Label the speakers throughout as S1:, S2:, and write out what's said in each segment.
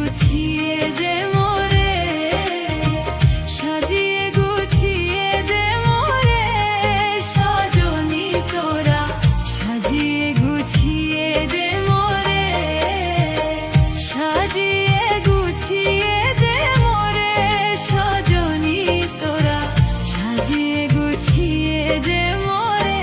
S1: গুছিয়ে দে মোরে, সাজিয়ে গুছিয়ে দে মোরে সজনী তোরা, সাজিয়ে গুছিয়ে দে মোরে, সাজিয়ে গুছিয়ে দে মোরে সজনী তোরা, সাজিয়ে গুছিয়ে দে মোরে।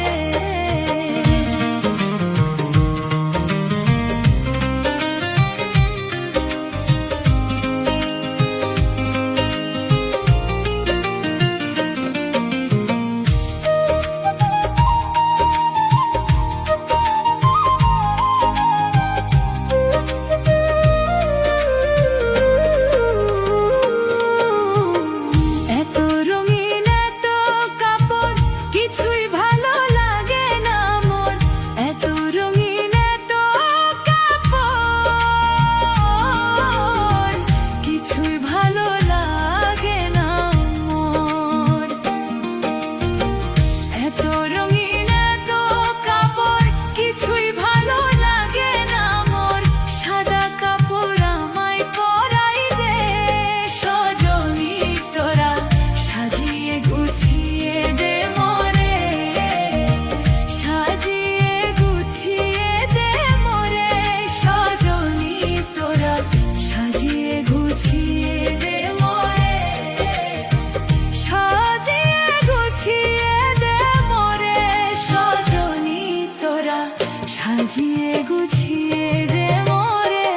S1: সাজিয়ে গুছিয়ে দে মোরে,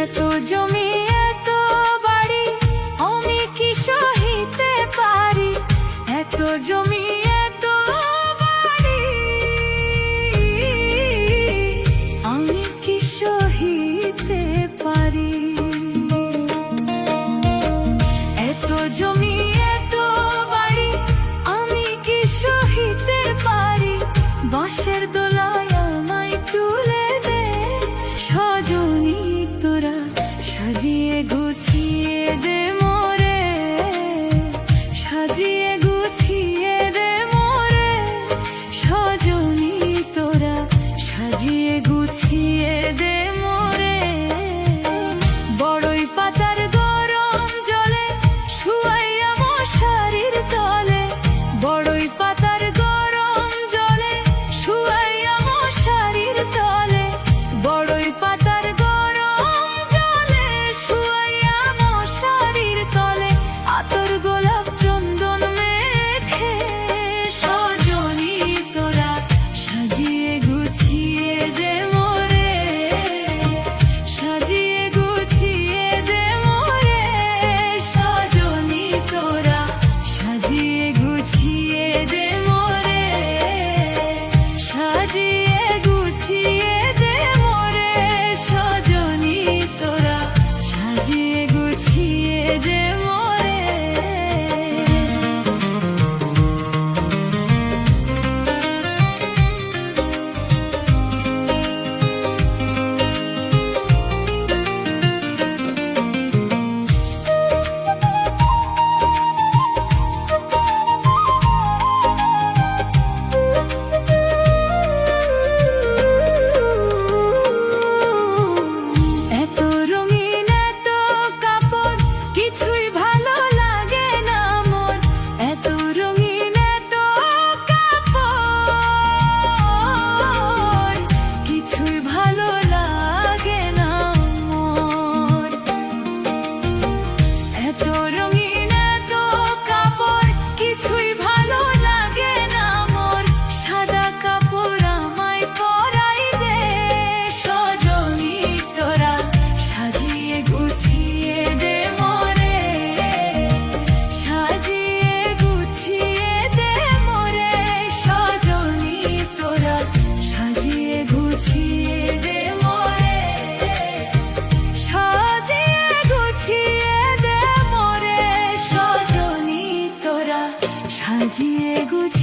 S1: এত জমি এত বাড়ি আমি কি সহিতে পারি, এত জমি এত বাড়ি আমি কি সহিতে পারি, এত জমি এত বাড়ি আমি কি সহিতে পারি, বাঁশের দোলায় আমায় তুলে দে সজনী তোরা, সাজিয়ে গুছিয়ে দে মোরে, সাজিয়ে গুছিয়ে দে মোরে সজনী তোরা, সাজিয়ে গুছিয়ে দে মোরে। বড়ই পাতার গরম জলে শুয়াইয়া মশারির তলে, বড়ই পাতার গরম জলে শুয়াইয়া মশারির তলে, বড়ই পাতার গরম জলে শুয়াইয়া মশারির তলে, আতর গোলাপ চন্দন মেখে সজনী তোরা, সাজিয়ে গুছিয়ে দে মোরে, সাজিয়ে গুছিয়ে দে মোরে সজনী তোরা, সাজিয়ে গুছিয়ে দে মোরে, সাজিয়ে গুছিয়ে দে মোরে সজনী তোরা, সাজিয়ে গুছিয়ে দে মোরে। এত রঙিন এত কাপড় কিছুই ভালো লাগে না মোর, এত রঙিন এত কাপড় কিছুই ভালো লাগে না মোর, এত রঙিন এত কাপড় কিছুই ভালো লাগে না মোর, সাদা কাপড় আমায় পরাই দে সজনী তোরা, সাজিয়ে গুছিয়ে দে মোরে, সাজিয়ে গুছিয়ে দে মোরে সজনী তোরা, সাজিয়ে গুছিয়ে দে মোরে, সাজিয়ে গুছিয়ে দে মোরে সজনী তোরা, সাজিয়ে গুছিয়ে